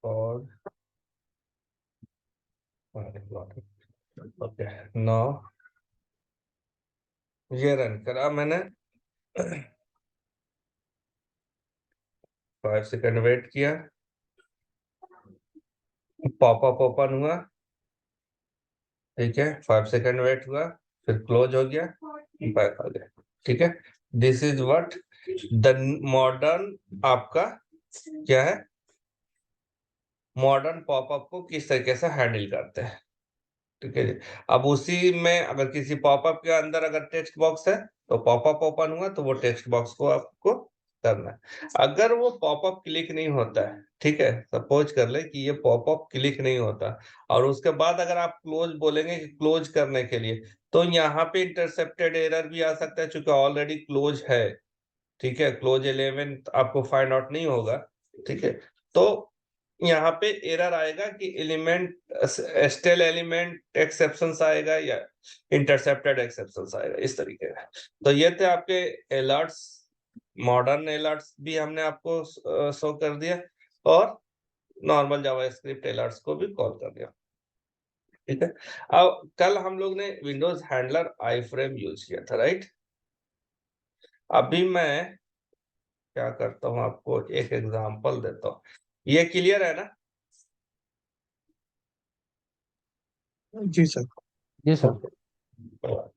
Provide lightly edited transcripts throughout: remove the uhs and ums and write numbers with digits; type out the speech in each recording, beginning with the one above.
और okay no, ये run करा मैंने। 5 सेकंड वेट किया, पॉपअप ओपन हुआ, ठीक है। 5 सेकंड वेट हुआ, फिर क्लोज हो गया, बैक आ गया, ठीक है। This is what the modern आपका क्या है, मॉडर्न पॉपअप को किस तरीके से हैंडल करते हैं, ठीक है जी। अब उसी में अगर किसी पॉपअप के अंदर अगर टेक्स्ट बॉक्स है तो पॉपअप ओपन हुआ तो वो टेक्स्ट बॉक्स को आपको करना है। अगर वो पॉपअप क्लिक नहीं होता है, ठीक है, सपोज कर ले कि ये पॉपअप क्लिक नहीं होता और उसके बाद अगर आप क्लोज बोलेंगे कि क्लोज करने के लिए, तो यहाँ पे इंटरसेप्टेड एरर भी आ सकता है क्योंकि ऑलरेडी क्लोज है, ठीक है। क्लोज 11 आपको फाइंड आउट नहीं होगा, ठीक है। तो यहाँ पे एरर आएगा कि एलिमेंट स्टेल एलिमेंट एक्सेप्शंस आएगा या इंटरसेप्टेड एक्सेप्शंस आएगा, इस तरीके का। तो ये थे आपके अलर्ट्स, मॉडर्न अलर्ट्स भी हमने आपको शो कर दिया और नॉर्मल जावास्क्रिप्ट अलर्ट्स को भी कॉल कर दिया, ठीक है। अब कल हम लोग ने विंडोज हैंडलर आई फ्रेम यूज किया था, राइट। अभी मैं क्या करता हूँ, आपको एक एग्जांपल देता हूँ। ये क्लियर है ना? जी सर। जी सर।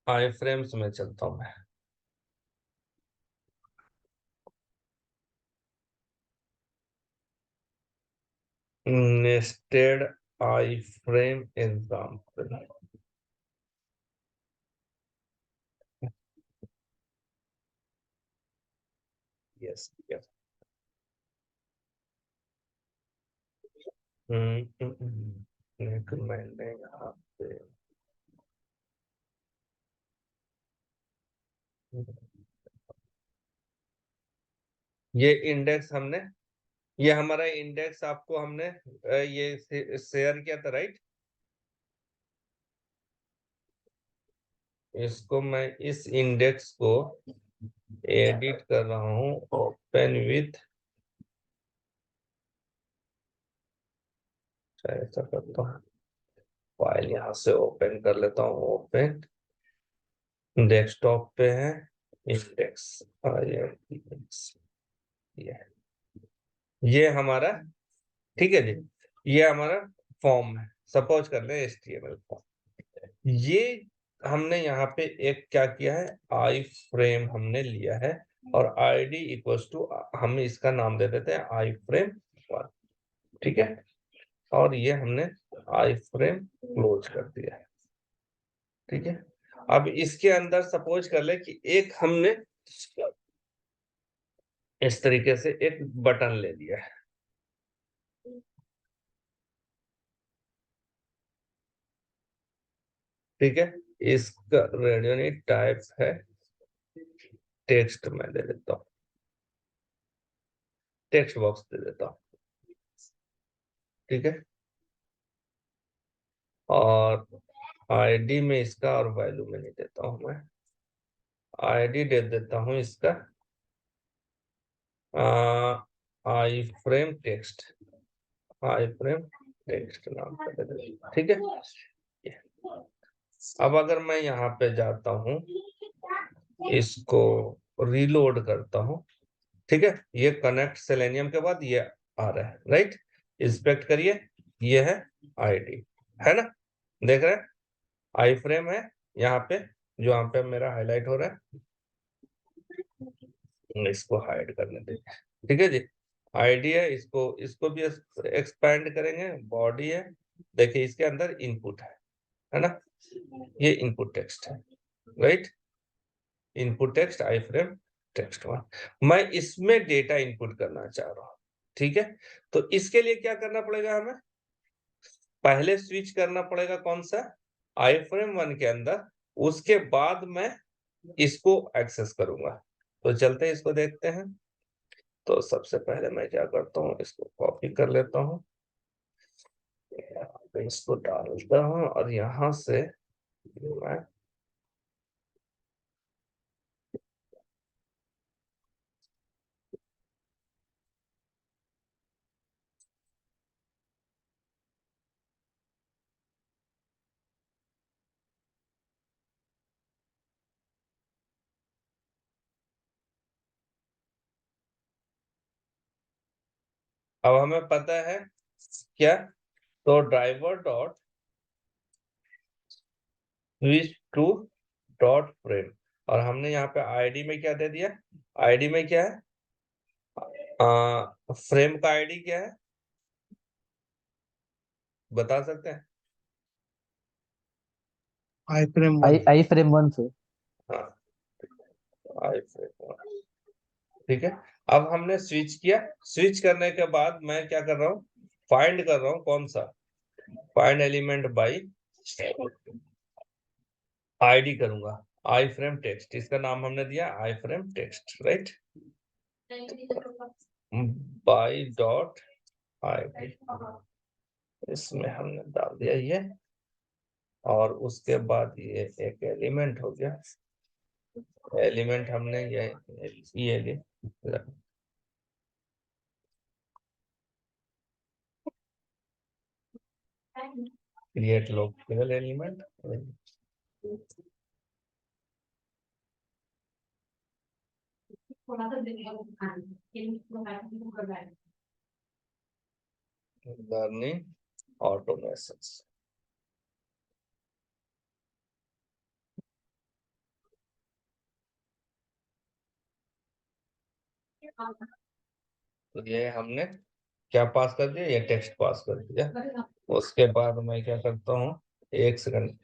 आई फ्रेम्स में चलता हूँ मैं। नेस्टेड आई फ्रेम एग्जांपल, यस यस। एक मैंने यहाँ पे ये इंडेक्स हमने, ये हमारा इंडेक्स आपको हमने ये शेयर किया था, राइट। इसको मैं इस इंडेक्स को एडिट कर रहा हूँ, ओपन विथ, ऐसा करता हूँ, फाइल यहाँ से ओपन कर लेता हूँ, ओपन डेस्कटॉप पे है इंडेक्स, ये हमारा, ठीक है जी, ये हमारा फॉर्म है, सपोज कर ले HTML फॉर्म। ये हमने यहाँ पे एक क्या किया है, आई फ्रेम हमने लिया है और ID इक्वल्स टू हम इसका नाम दे देते हैं आई फ्रेम 1, ठीक है। और ये हमने आई फ्रेम क्लोज कर दिया है, ठीक है। अब इसके अंदर सपोज कर ले कि एक हमने इस तरीके से एक बटन ले लिया है, ठीक है। इसका रेडियो टाइप है टेक्स्ट, मैं दे देता हूँ, टेक्स्ट बॉक्स दे देता हूँ, ठीक है। और ID में इसका और वैल्यू में नहीं देता हूँ मैं, ID दे देता हूँ इसका आई फ्रेम टेक्स्ट, आई फ्रेम टेक्स्ट नाम का दे देता हूँ, ठीक है। अब अगर मैं यहाँ पे जाता हूँ, इसको रीलोड करता हूँ, ठीक है। ये कनेक्ट सेलेनियम के बाद ये आ रहा है, राइट। इंस्पेक्ट करिए, ये है ID, है ना, देख रहे हैं आई फ्रेम है यहाँ पे, जो यहाँ पे मेरा हाईलाइट हो रहा है, इसको हाइड करने देंगे, ठीक है जी। ID है, इसको इसको भी एक्सपैंड करेंगे, बॉडी है, देखिए इसके अंदर इनपुट है ना, ये इनपुट टेक्स्ट है, right. Input text I frame text 1, मैं इसमें डेटा इनपुट करना चाह रहा हूँ, ठीक है। तो इसके लिए क्या करना पड़ेगा, हमें पहले स्विच करना पड़ेगा कौन सा, आई फ्रेम 1 के अंदर, उसके बाद मैं इसको एक्सेस करूंगा। तो चलते हैं इसको देखते हैं। तो सबसे पहले मैं क्या करता हूँ, इसको कॉपी कर लेता हूँ, इसको डालता हूँ और यहाँ से मैं अब हमें पता है क्या, तो driver dot switch to dot frame, और हमने यहाँ पे आईडी में क्या दे दिया, आईडी में क्या है, फ्रेम का आईडी क्या है, बता सकते हैं? आई फ्रेम आई 1। आई फ्रेम 1 से। हाँ, आई फ्रेम, ठीक है। अब हमने स्विच किया, स्विच करने के बाद मैं क्या कर रहा हूँ, फाइंड कर रहा हूँ, कौन सा, फाइंड एलिमेंट बाई आईडी करूंगा, आई फ्रेम टेक्स्ट, इसका नाम हमने दिया iframe text, right, by dot ID, इसमें हमने डाल दिया ये, और उसके बाद ये एक एलिमेंट हो गया, एलिमेंट हमने ये लिया, create local element, learning automation, तो ये हमने क्या पास कर दिया, ये टेक्स्ट पास कर दिया। उसके बाद मैं क्या करता हूँ, एक सेकंड,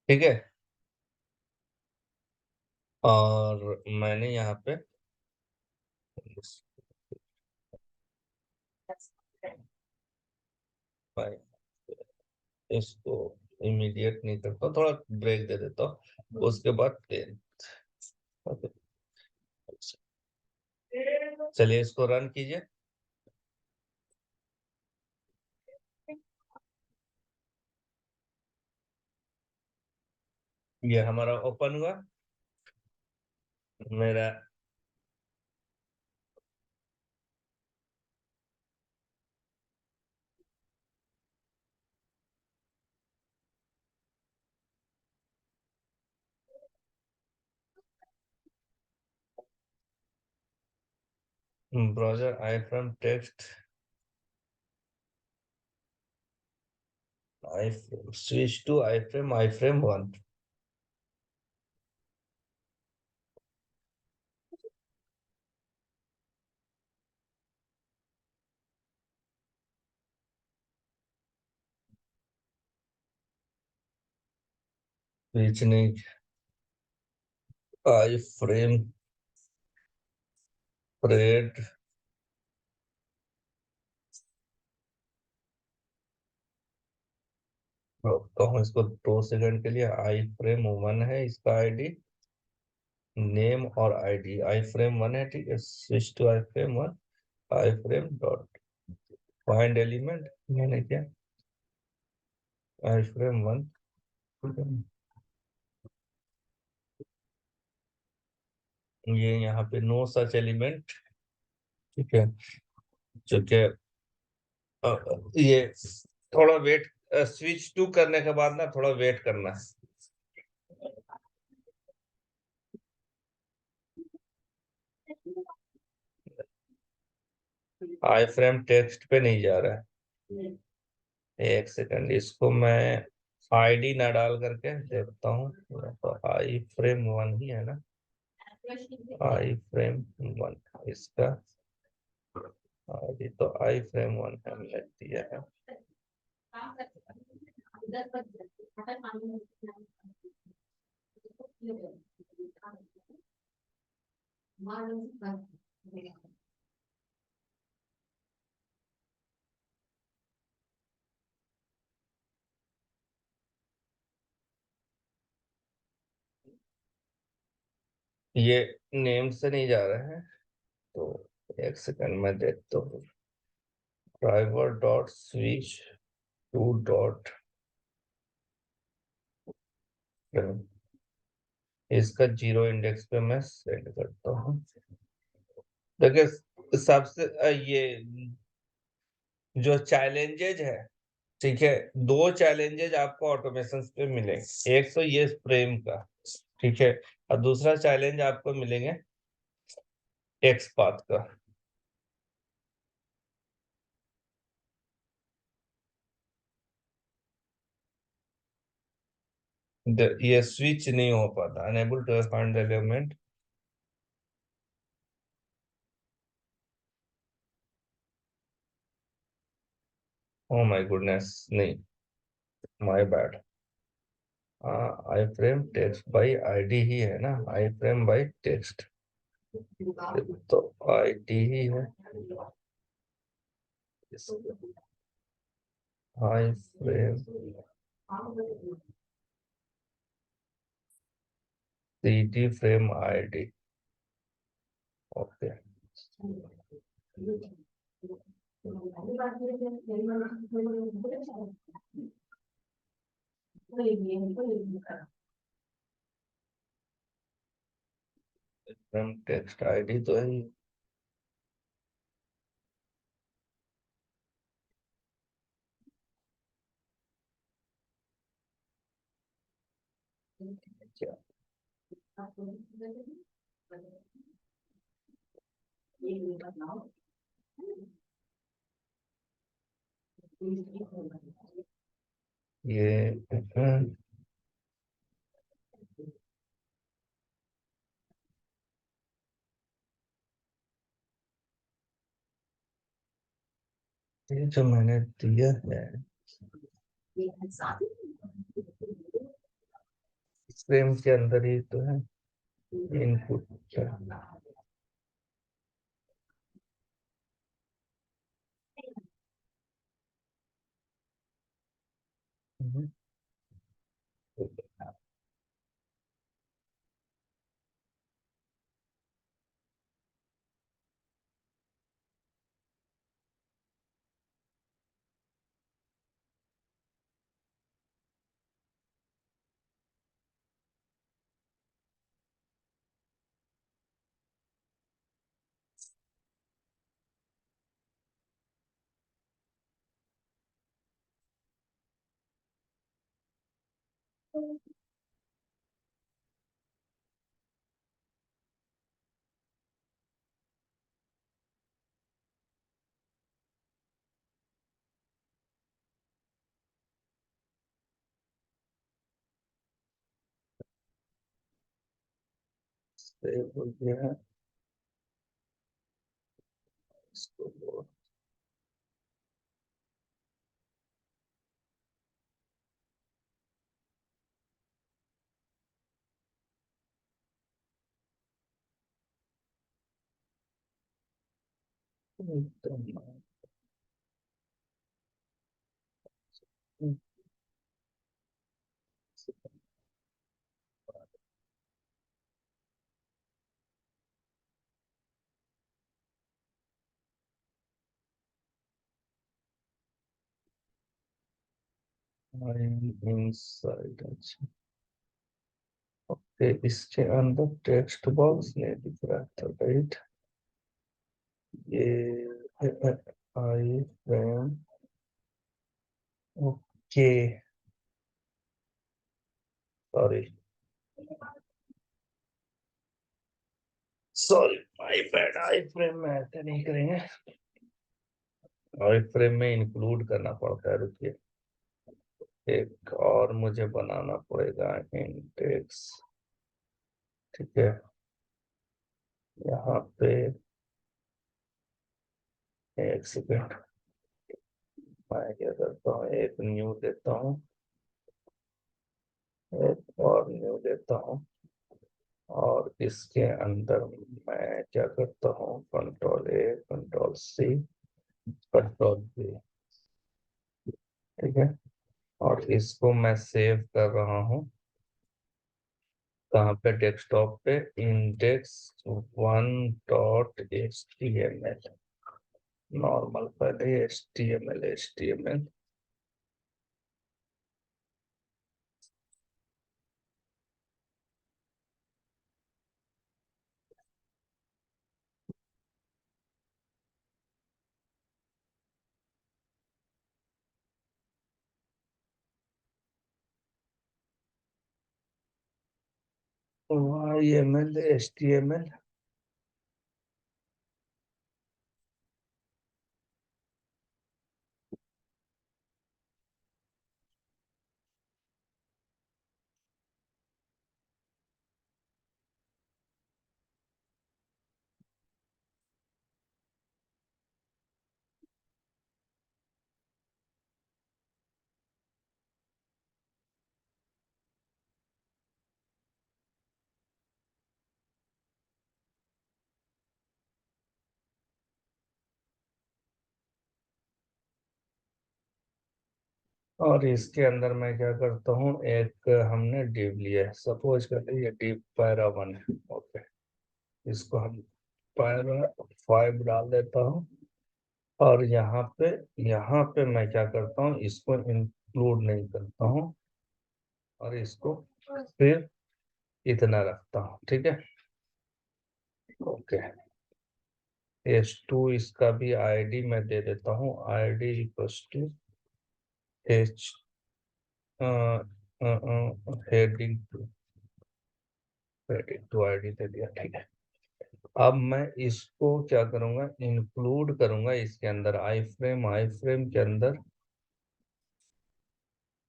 ठीक है, और मैंने यहाँ पे मैं इसको इमीडिएट नहीं करता, थोड़ा ब्रेक दे देता हूँ, उसके बाद 10, ओके, चलिए इसको रन कीजिए, ये हमारा ओपन हुआ, मेरा browser iframe text, I switch to iframe 1, switch नहीं, आई फ्रेम प्रेड, रोकता हूँ इसको 2 सेकंड के लिए, आई फ्रेम 1 है इसका आईडी, नेम और आईडी आई फ्रेम 1 है, ठीक है, switch to iframe 1, iframe dot find element, मैंने क्या, आई फ्रेम 1, ये यहाँ पे नो सच एलिमेंट, ठीक है, जो कि ये थोड़ा वेट, स्विच टू करने के बाद ना थोड़ा वेट करना है, आई फ्रेम टेक्स्ट पे नहीं जा रहा है, एक सेकंड, इसको मैं आईडी ना डाल करके देखता हूँ, तो आई फ्रेम 1 ही है ना, आई फ्रेम 1, इसका आईडी तो आई फ्रेम 1 हमने दिया है, ये नेम से नहीं जा रहे हैं, तो एक सेकंड में देखता हूँ, driver dot switch to dot, इसका 0 इंडेक्स पे मैं सेंड करता हूँ। देखिए सबसे ये जो चैलेंजेज है, ठीक है, दो चैलेंजेज आपको ऑटोमेशन पे मिलेंगे। एक तो ये फ्रेम का, ठीक है, और दूसरा चैलेंज आपको मिलेंगे एक्स पाथ का। ये स्विच नहीं हो पाता, unable to find the element. Oh my goodness, नहीं, my bad. Iframe text by ID ही है ना, आई फ्रेम बाई टेक्स्ट, तो आईडी ही है। Iframe CT frame ID, okay. Frame text ID तो है ही। क्या ये जो मैंने दिया है फ्रेम के अंदर ही तो है इनपुट। सेव हो गया है, इसको इनसाइड। अच्छा, ओके, इसके अंदर टेक्स्ट बॉक्स नहीं दिख रहा था, राइट? ये आई frame, okay, sorry, sorry, eye pad. आई फ्रेम में ऐसे नहीं करेंगे, आई फ्रेम में इंक्लूड करना पड़ता है, रुकिए। एक और मुझे बनाना पड़ेगा इंडेक्स, ठीक है, यहाँ पे। एक सेकेंड, मैं क्या करता हूँ, एक न्यू देता हूँ, एक और न्यू देता हूँ, और इसके अंदर मैं क्या करता हूँ, control A, control C, control B, ठीक है, और इसको मैं सेव कर रहा हूँ कहाँ पे, डेस्कटॉप पे, index1.html, नॉर्मल, पहले HTML YML HTML और इसके अंदर मैं क्या करता हूँ, एक हमने div लिया है, सपोज कर लीजिए div para1 है। ओके, इसको हम para5 डाल देता हूँ। और यहाँ पे मैं क्या करता हूँ, इसको इंक्लूड नहीं करता हूँ और इसको फिर इतना रखता हूँ। ठीक है, ओके। S2 इसका भी आईडी मैं दे देता हूँ, ID equals to H heading to ID दे दिया। ठीक है, अब मैं इसको क्या करूंगा, इंक्लूड करूंगा इसके अंदर, आई फ्रेम के अंदर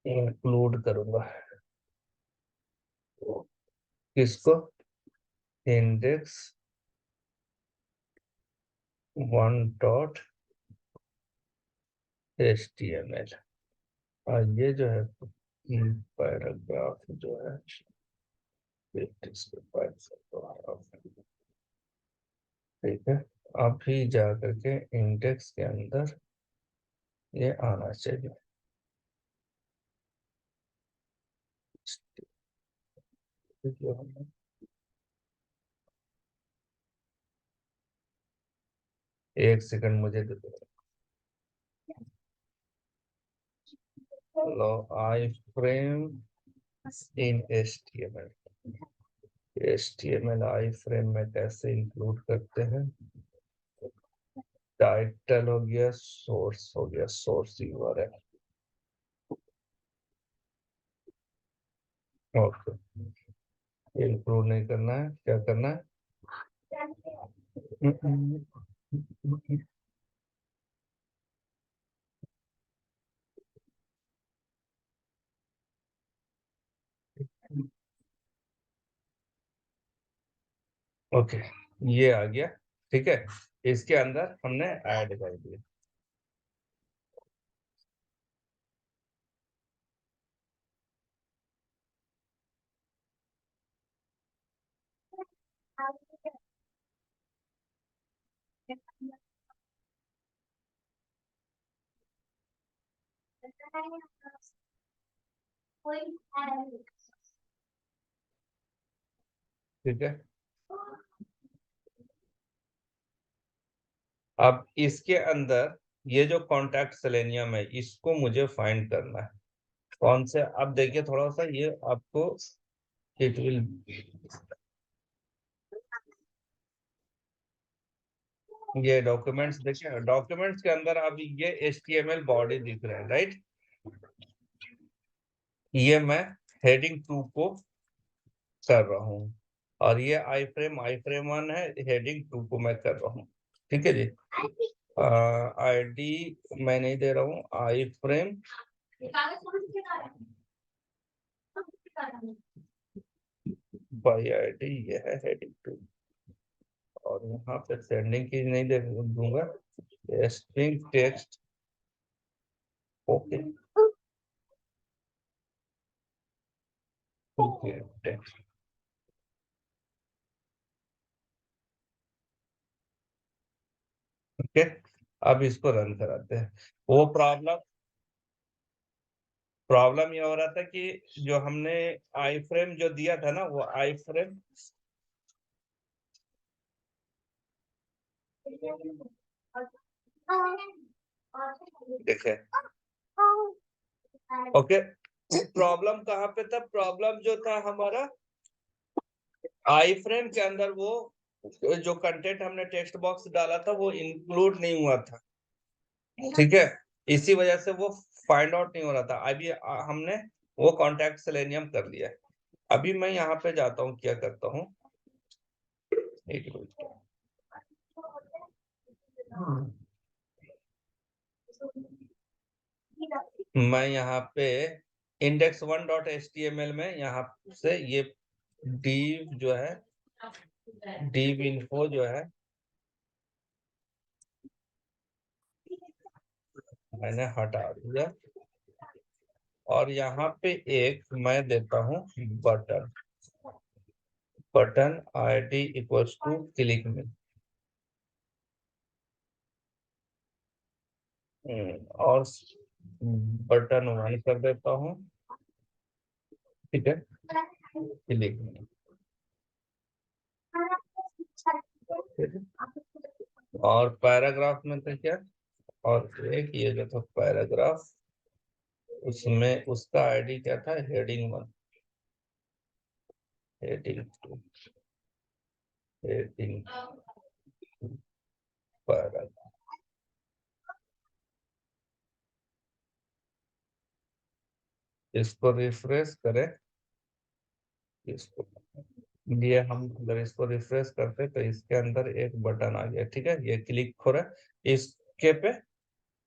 इंक्लूड करूंगा किसको, इंडेक्स 1.html। और ये जो है पैराग्राफ जो है, ठीक है, अभी जा करके इंडेक्स के अंदर ये आना चाहिए। जो हमने एक सेकंड मुझे दे दो। लो, iframe in HTML iframe में कैसे इंक्लूड करते हैं, टाइटल हो गया, सोर्स हो गया, सोर्स यूआरएल। ओके, इंक्लूड नहीं करना है, क्या करना है, ओके, ये आ गया। ठीक है, इसके अंदर हमने ऐड कर दिया। ठीक है, अब इसके अंदर ये जो कॉन्टैक्ट सेलेनियम है, इसको मुझे फाइंड करना है। कौन से, अब देखिए थोड़ा सा ये आपको, इट विल, ये डॉक्यूमेंट्स देखिए, डॉक्यूमेंट्स के अंदर अभी ये HTML बॉडी दिख रहा है, राइट। ये मैं हेडिंग 2 को कर रहा हूँ, और ये आई फ्रेम 1 है, हेडिंग 2 को मैं कर रहा हूँ। ठीक है जी, आईडी मैं नहीं दे रहा हूँ, आई फ्रेम बाई आईडी, ये है हेडिंग 2। और यहाँ पे सेंडिंग की नहीं दे दूंगा, string text. Okay, okay text. Okay, अब इसको रन कराते हैं। वो प्रॉब्लम ये हो रहा था कि जो हमने आई फ्रेम जो दिया था ना, वो आई फ्रेम, देखे, ओके, प्रॉब्लम कहाँ पे था, प्रॉब्लम जो था हमारा आई फ्रेम के अंदर, वो जो कंटेंट हमने टेक्स्ट बॉक्स डाला था वो इंक्लूड नहीं हुआ था। ठीक है, इसी वजह से वो फाइंड आउट नहीं हो रहा था। अभी हमने वो कॉन्टैक्ट सेलेनियम कर लिया है। अभी मैं यहाँ पे जाता हूँ, क्या करता हूँ, एक मिनट, मैं यहाँ पे index1.html में यहाँ से ये div जो है, div info जो है, मैंने हटा दिया और यहाँ पे एक मैं देता हूँ button, button id equals to click में, और बटन 1 कर देता हूँ, ठीक है, क्लिक में, और पैराग्राफ में तो क्या, और एक ये जो था पैराग्राफ, उसमें उसका आईडी क्या था, हेडिंग 1, हेडिंग 2, हेडिंग पैराग्राफ, इसको रिफ्रेश करें, इसको ये हम अगर इसको रिफ्रेश करते तो इसके अंदर एक बटन आ गया, ठीक है, ये क्लिक हो रहा है, इसके पे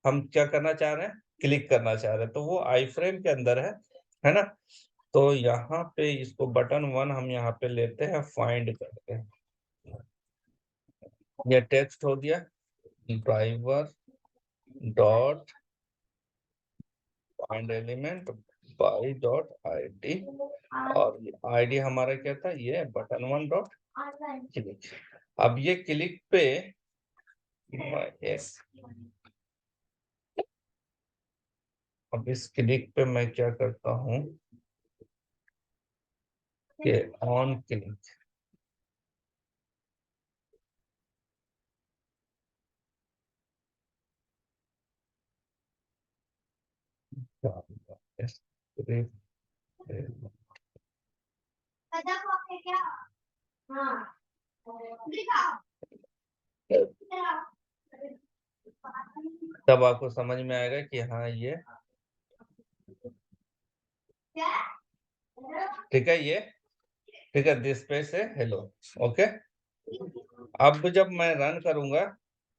हम क्या करना चाह रहे हैं, क्लिक करना चाह रहे हैं, तो वो आई फ्रेम के अंदर है ना। तो यहाँ पे इसको बटन 1 हम यहाँ पे लेते हैं, फाइंड करते हैं, ये टेक्स्ट हो गया, driver dot find element by dot id, और id हमारा क्या था, ये बटन 1 डॉट क्लिक। अब ये क्लिक पे अब इस क्लिक पे मैं क्या करता हूँ कि ऑन क्लिक, तब आपको समझ में आएगा कि हाँ ये ठीक है, ये ठीक है, दिस पे से हेलो, ओके। अब जब मैं रन करूंगा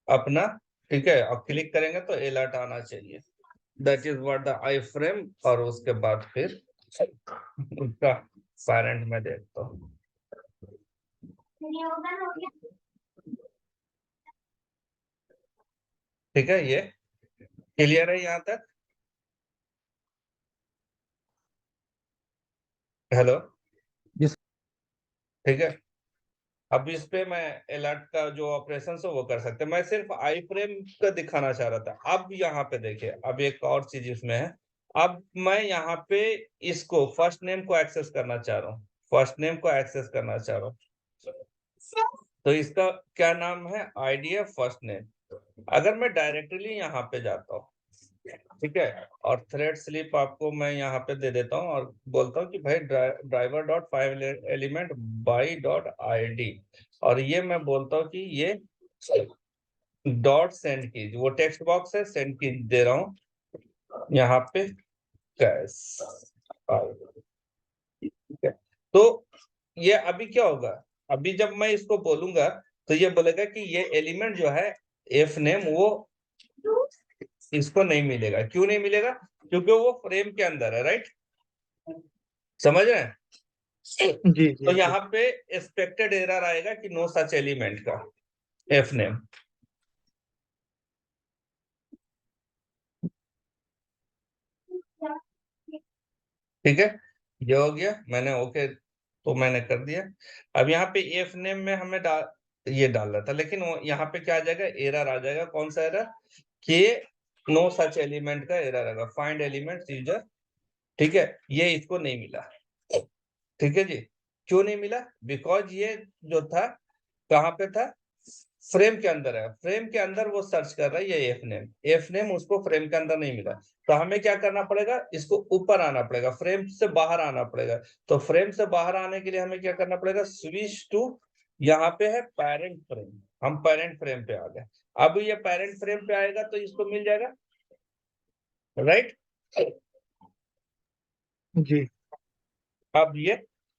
अपना, ठीक है, अब क्लिक करेंगे तो अलर्ट आना चाहिए, that is what the I frame, और उसके बाद फिर उसका पेरेंट में देखता हूँ, ठीक है, ये क्लियर है यहाँ तक, हेलो, यस ठीक है। अब इस पे मैं अलर्ट का जो ऑपरेशन है वो कर सकते हैं, मैं सिर्फ आई फ्रेम का दिखाना चाह रहा था। अब यहाँ पे देखिए, अब एक और चीज इसमें है, अब मैं यहाँ पे इसको फर्स्ट नेम को एक्सेस करना चाह रहा हूँ, फर्स्ट नेम को एक्सेस करना चाह रहा हूँ, तो इसका क्या नाम है, आईडी फर्स्ट नेम। अगर मैं डायरेक्टली यहाँ पे जाता हूँ, ठीक है, और थ्रेड स्लिप आपको मैं यहाँ पे दे देता हूँ और बोलता हूँ कि भाई driver dot five element by dot id, और ये मैं बोलता हूँ कि ये डॉट सेंड की, वो टेक्स्ट बॉक्स है, सेंड की दे रहा हूँ यहाँ पे कैश, ठीक है। तो ये अभी क्या होगा, अभी जब मैं इसको बोलूंगा तो ये बोलेगा कि ये एलिमेंट जो है एफ नेम, वो इसको नहीं मिलेगा, क्यों नहीं मिलेगा, क्योंकि वो फ्रेम के अंदर है, राइट, समझ रहे हैं। जी तो जी जी यहाँ पे एक्सपेक्टेड एरर आएगा कि नो सच एलिमेंट का एफ नेम, ठीक है, ये हो गया, मैंने ओके तो मैंने कर दिया। अब यहाँ पे एफ नेम में हमें ये डालना था, लेकिन वो यहाँ पे क्या आ जाएगा, एरर आ जाएगा, कौन सा एरर, कि नो सच एलिमेंट का एरर आएगा, फाइंड एलिमेंट यूजर, ठीक है, ये इसको नहीं मिला, ठीक है जी। क्यों नहीं मिला, बिकॉज ये जो था कहाँ पे था, फ्रेम के अंदर है, फ्रेम के अंदर वो सर्च कर रहा है, ये एफ नेम उसको फ्रेम के अंदर नहीं मिला, तो हमें क्या करना पड़ेगा, इसको ऊपर आना पड़ेगा, फ्रेम से बाहर आना पड़ेगा। तो फ्रेम से बाहर आने के लिए हमें क्या करना पड़ेगा, स्विच टू, यहाँ पे है पेरेंट फ्रेम, हम पेरेंट फ्रेम पे आ गए। अब ये पेरेंट फ्रेम पे आएगा तो इसको मिल जाएगा, राइट। जी अब ये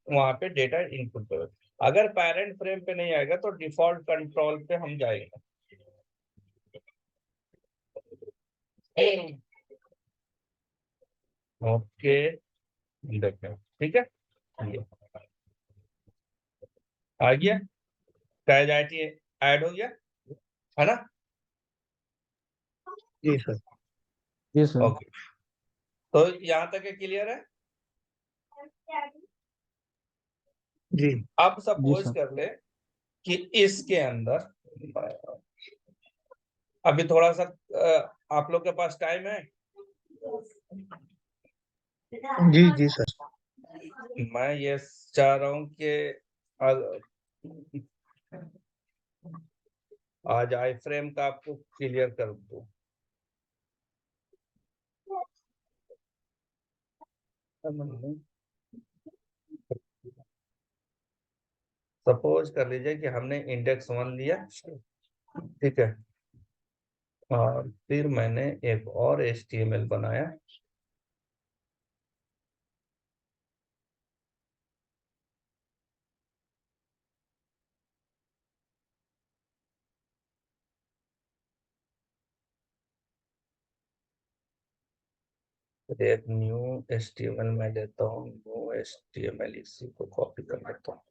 वहां पे डेटा इनपुट पे। अगर पेरेंट फ्रेम पे नहीं आएगा तो डिफॉल्ट कंट्रोल पे हम जाएंगे। ओके, देखते हैं, ठीक है। ये आ गया, टैग आईटी ऐड हो गया, है ना। जी सर। जी सर। ओके, तो यहाँ तक क्लियर है। जी। अब जी सपोज सर। कर ले कि इसके अंदर अभी थोड़ा सा आप लोग के पास टाइम है। जी जी सर। मैं ये चाह रहा हूँ कि आज आज आई फ्रेम का आपको क्लियर कर दूं। सपोज कर लीजिए कि हमने इंडेक्स 1 लिया, ठीक है, और फिर मैंने एक और HTML बनाया। एक न्यू HTML मैं लेता हूँ, न्यू HTML, इसी को कॉपी कर लेता हूँ।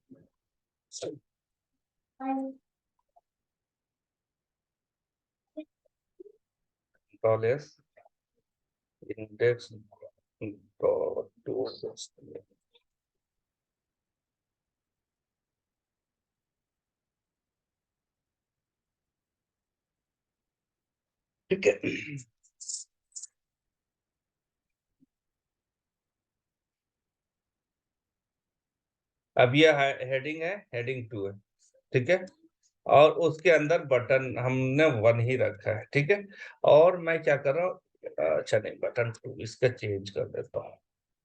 डॉलेस इंडेक्स डॉट टू, ठीक है। अब ये हेडिंग है, हेडिंग 2 है, ठीक है, और उसके अंदर बटन हमने 1 ही रखा है, ठीक है। और मैं क्या कर रहा हूँ, अच्छा नहीं, बटन 2 इसका चेंज कर देता हूँ,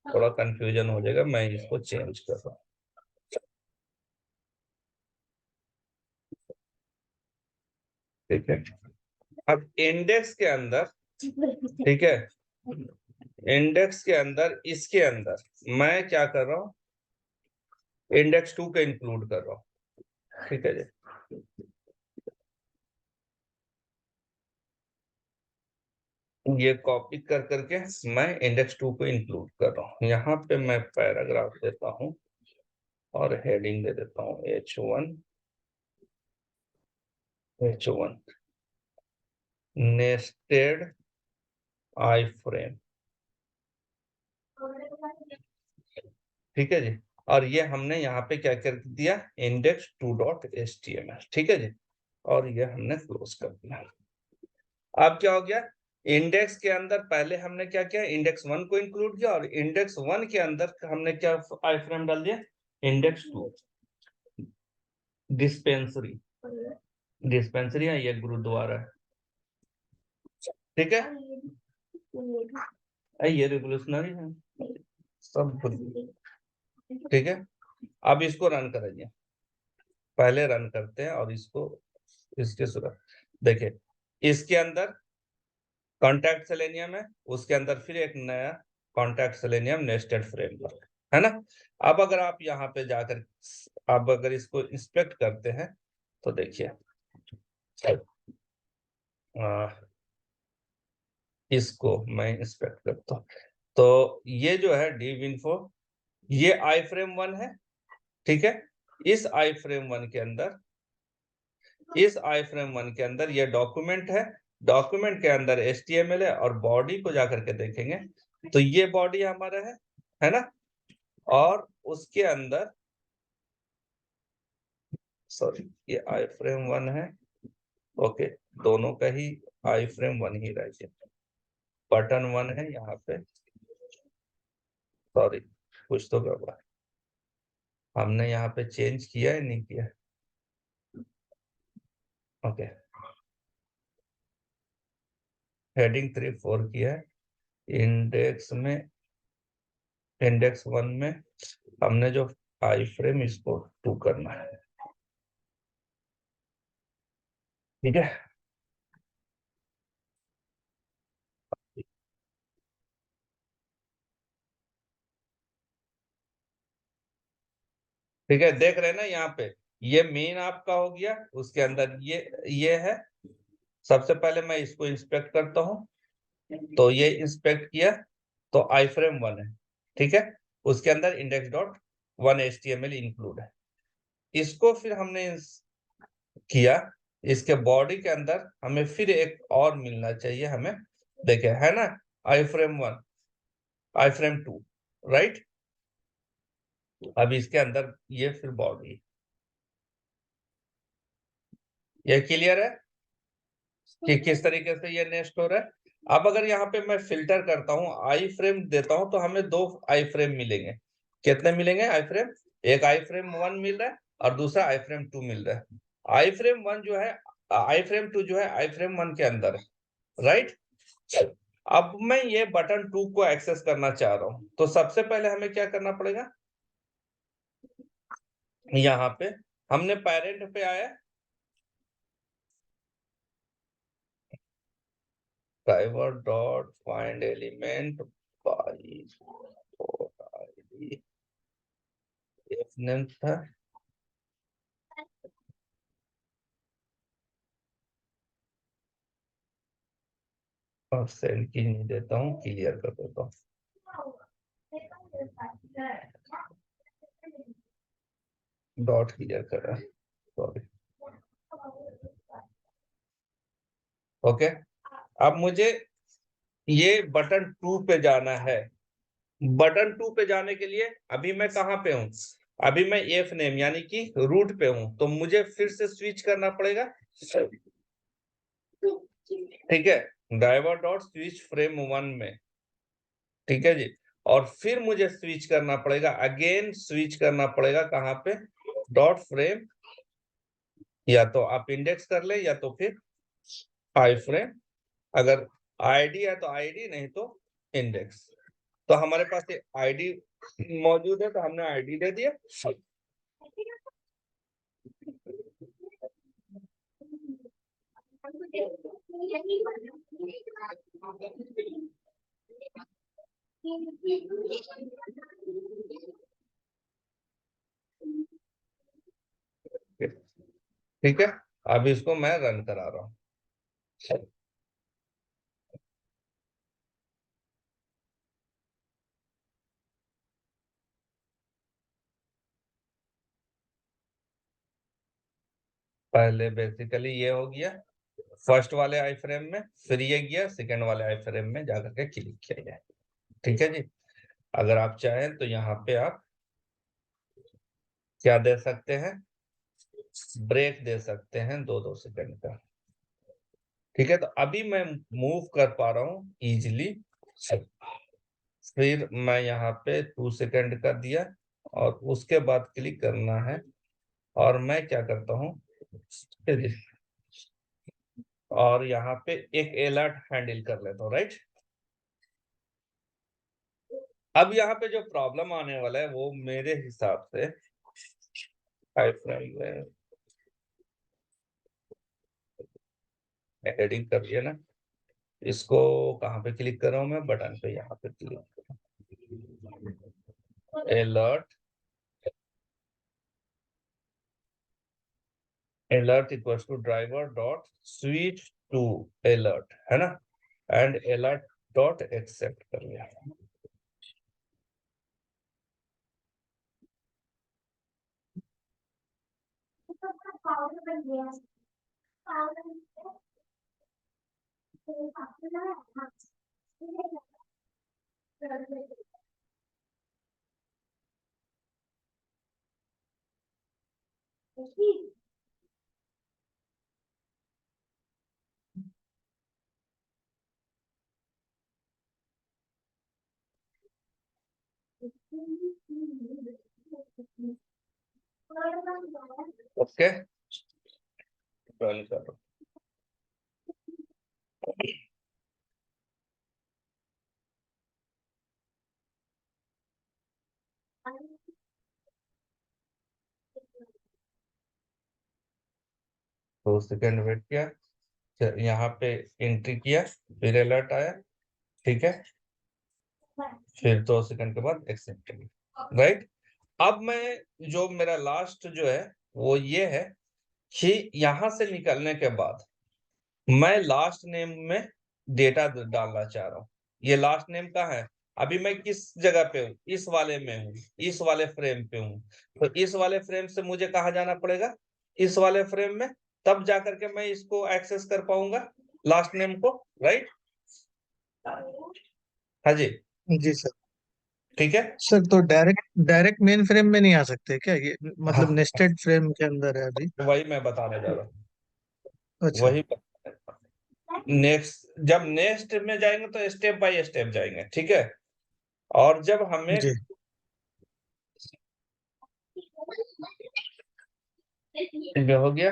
थोड़ा कंफ्यूजन हो जाएगा, मैं इसको चेंज कर रहा हूँ, ठीक है। अब इंडेक्स के अंदर, ठीक है, इंडेक्स के अंदर, इसके अंदर मैं क्या कर रहा हूँ, इंडेक्स 2 को इंक्लूड कर रहा हूँ, ठीक है जी। ये कॉपी कर करके मैं इंडेक्स 2 को इंक्लूड कर रहा हूँ। यहाँ पे मैं पैराग्राफ देता हूँ और हेडिंग दे देता हूँ H1 नेस्टेड आई फ्रेम, ठीक है जी। और ये हमने यहाँ पे क्या कर दिया, index2.html, ठीक है जी। और ये हमने क्लोज कर दिया। अब क्या हो गया, इंडेक्स के अंदर पहले हमने क्या किया, इंडेक्स 1 को इंक्लूड किया, और इंडेक्स 1 के अंदर हमने क्या आई फ्रेम डाल दिया, इंडेक्स 2। डिस्पेंसरी, डिस्पेंसरी है, ये गुरुद्वारा है, ठीक है। ये रिवोल्यूशनरी है, सब ठीक है। अब इसको रन करेंगे, पहले रन करते हैं और इसको, इसके सुरत देखिए, इसके अंदर कॉन्टैक्ट सेलेनियम है, उसके अंदर फिर एक नया कॉन्टैक्ट सेलेनियम नेस्टेड फ्रेमवर्क, है ना। अब अगर आप यहाँ पे जाकर, अब अगर इसको इंस्पेक्ट करते हैं तो देखिए, इसको मैं इंस्पेक्ट करता हूँ, तो ये जो है div info, ये आई फ्रेम 1 है, ठीक है। इस आई फ्रेम 1 के अंदर, इस आई फ्रेम 1 के अंदर ये डॉक्यूमेंट है, डॉक्यूमेंट के अंदर HTML है, और बॉडी को जाकर के देखेंगे तो ये बॉडी हमारा है ना। और उसके अंदर, सॉरी, ये आई फ्रेम 1 है, ओके, दोनों का ही आई फ्रेम 1 ही रह गया, बटन 1 है यहाँ पे, सॉरी, कुछ तो गड़बड़, हमने यहाँ पे चेंज किया है, नहीं किया, ओके, हेडिंग 3 4 किया है, इंडेक्स में, इंडेक्स 1 में हमने जो आई फ्रेम, इसको 2 करना है, ठीक है। ठीक है, देख रहे हैं ना यहाँ पे, ये मेन आपका हो गया, उसके अंदर ये है। सबसे पहले मैं इसको इंस्पेक्ट करता हूँ, तो ये इंस्पेक्ट किया तो आई फ्रेम 1 है। ठीक है, उसके अंदर इंडेक्स डॉट 1 HTML इंक्लूड है। इसको फिर हमने किया, इसके बॉडी के अंदर हमें फिर एक और मिलना चाहिए हमें, देखिए है ना, आई फ्रेम 1, आई फ्रेम 2, राइट। अब इसके अंदर ये फिर बॉडी, ये क्लियर है कि किस तरीके से ये नेक्स्ट हो रहा है। अब अगर यहाँ पे मैं फिल्टर करता हूँ, आई फ्रेम देता हूँ, तो हमें 2 आई फ्रेम मिलेंगे। कितने मिलेंगे आई फ्रेम? एक आई फ्रेम 1 मिल रहा है और दूसरा आई फ्रेम 2 मिल रहा है। आई फ्रेम 1 जो है, आई फ्रेम 2 जो है आई फ्रेम 1 के अंदर है, राइट। अब मैं ये बटन 2 को एक्सेस करना चाह रहा हूँ, तो सबसे पहले हमें क्या करना पड़ेगा, यहाँ पे हमने पेरेंट पे आया, driver dot find element by ID, name था, और सेंड की नहीं देता हूँ, क्लियर कर देता हूँ। डॉट क्लियर कर रहा है, सॉरी। ओके, अब मुझे ये बटन 2 पे जाना है। बटन 2 पे जाने के लिए अभी मैं कहाँ पे हूँ? अभी मैं एफ नेम यानी कि रूट पे हूँ, तो मुझे फिर से स्विच करना पड़ेगा। ठीक है, ड्राइवर डॉट स्विच फ्रेम 1 में, ठीक है जी। और फिर मुझे स्विच करना पड़ेगा, अगेन स्विच करना पड़ेगा कहाँ पे? डॉट फ्रेम, या तो आप इंडेक्स कर ले या तो फिर आई फ्रेम। अगर आईडी है तो आईडी, नहीं तो इंडेक्स। तो हमारे पास ये आईडी मौजूद है, तो हमने आईडी दे दिया। ठीक है, अब इसको मैं रन करा रहा हूँ। पहले बेसिकली ये हो गया फर्स्ट वाले आई फ्रेम में, फिर ये गया सेकंड वाले आई फ्रेम में जाकर के क्लिक किया जाए। ठीक है जी, अगर आप चाहें तो यहाँ पे आप क्या दे सकते हैं, ब्रेक दे सकते हैं 2-2 सेकंड का। ठीक है, तो अभी मैं मूव कर पा रहा हूँ इजिली। फिर मैं यहाँ पे 2 सेकंड कर दिया और उसके बाद क्लिक करना है, और मैं क्या करता हूँ, और यहाँ पे एक अलर्ट हैंडल कर लेता हूँ, राइट। अब यहाँ पे जो प्रॉब्लम आने वाला है वो मेरे हिसाब से हेडिंग कर दिया ना, इसको कहाँ पे क्लिक कर रहा हूँ मैं, बटन पे, यहाँ पे click, alert, alert equals to driver dot switch to alert, है ना, एंड अलर्ट डॉट एक्सेप्ट कर लिया। ओके, रन करो। दो सेकंड वेट किया, फिर यहाँ पे एंट्री किया, फिर अलर्ट आया, ठीक है, फिर 2 सेकंड के बाद एक्सेप्ट किया, राइट। अब मैं जो मेरा लास्ट जो है वो ये है कि यहां से निकलने के बाद मैं लास्ट नेम में डेटा डालना चाह रहा हूँ। ये लास्ट नेम का है। अभी मैं किस जगह पे हूँ? इस वाले में हूँ, इस वाले फ्रेम पे हूँ। तो इस वाले फ्रेम से मुझे कहाँ जाना पड़ेगा? इस वाले फ्रेम में। तब जाकर के मैं इसको एक्सेस कर पाऊंगा, लास्ट नेम को। राइट? हाँ जी। जी सर। ठीक है। सर तो डायरेक्ट डायरेक्ट मेन फ्रेम में नहीं आ सकते क्या ये? मतलब हाँ, नेस्टेड फ्रेम के अंदर है अभी। वही मैं बताने जा रहा हूँ। अच्छा। वही नेक्स्ट, जब नेक्स्ट में जाएंगे तो स्टेप बाय स्टेप जाएंगे, ठीक है। और जब हमें जी ये हो गया।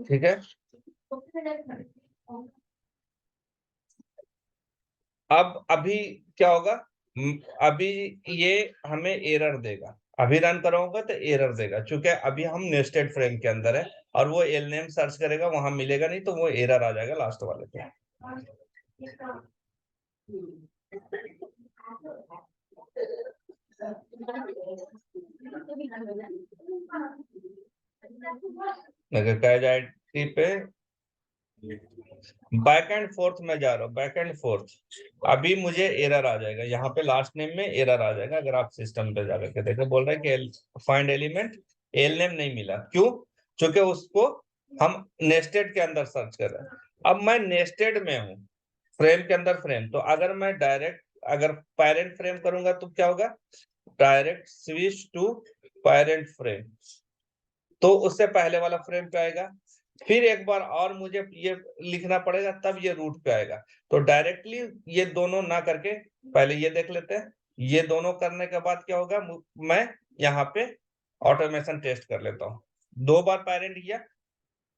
ठीक है। अब अभी क्या होगा? अभी ये हमें एरर देगा। अभी रन कराऊंगा तो एरर देगा, क्योंकि अभी हम नेस्टेड फ्रेम के अंदर है। और वो एल नेम सर्च करेगा, वहां मिलेगा नहीं, तो वो एरर आ जाएगा लास्ट वाले पे। अगर कह जाए टी पे बैक एंड फोर्थ में जा रहा हूँ, बैक एंड फोर्थ। अभी मुझे एरर आ जाएगा, यहाँ पे लास्ट नेम में एरर आ जाएगा। अगर आप सिस्टम पे जाकर के देखो, बोल रहे हैं कि फाइंड एलिमेंट, एल नेम नहीं मिला। क्यों? क्योंकि उसको हम नेस्टेड के अंदर सर्च कर रहे हैं। अब मैं नेस्टेड में हूँ, फ्रेम के अंदर फ्रेम। तो अगर मैं डायरेक्ट अगर पेरेंट फ्रेम करूंगा तो क्या होगा? Direct switch to parent frame, तो उससे पहले वाला फ्रेम पे आएगा। फिर एक बार और मुझे ये लिखना पड़ेगा, तब ये रूट पे आएगा। तो डायरेक्टली ये दोनों ना करके पहले ये देख लेते हैं। ये दोनों करने के बाद क्या होगा? मैं यहाँ पे ऑटोमेशन टेस्ट कर लेता हूँ। 2 बार पेरेंट किया,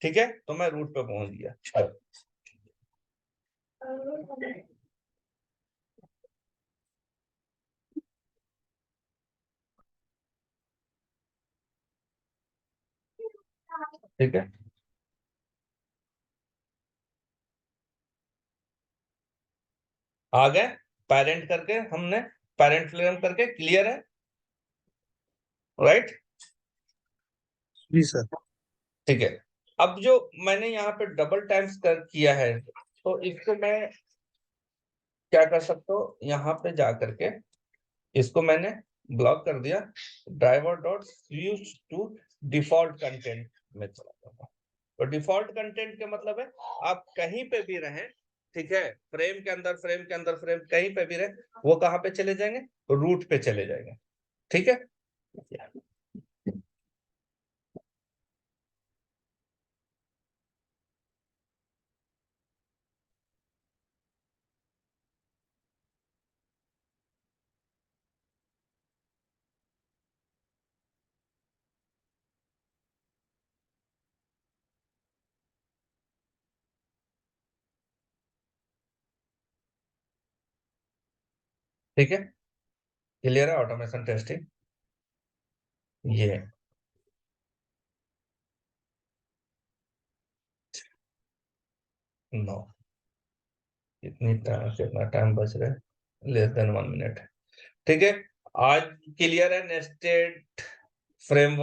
ठीक है, तो मैं रूट पे पहुंच गया। ठीक है, आ गए। पेरेंट करके हमने पेरेंट फ्रेम करके क्लियर है। राइट? जी सर। ठीक है। अब जो मैंने यहाँ पे डबल टाइम्स कर किया है, तो इसको मैं क्या कर सकता हूँ? यहाँ पे जा करके इसको मैंने ब्लॉक कर दिया। Driver dot switch to default content में चला जाता। तो डिफॉल्ट कंटेंट का मतलब है आप कहीं पे भी रहें, ठीक है, फ्रेम के अंदर, फ्रेम के अंदर, फ्रेम कहीं पे भी रहे, वो कहाँ पे चले जाएंगे? रूट पे चले जाएंगे। ठीक है। ठीक है, क्लियर है ऑटोमेशन टेस्टिंग ये। नो, कितना टाइम बच रहा है? Less than 1 minute. ठीक है। आज क्लियर है नेस्टेड फ्रेमवर्क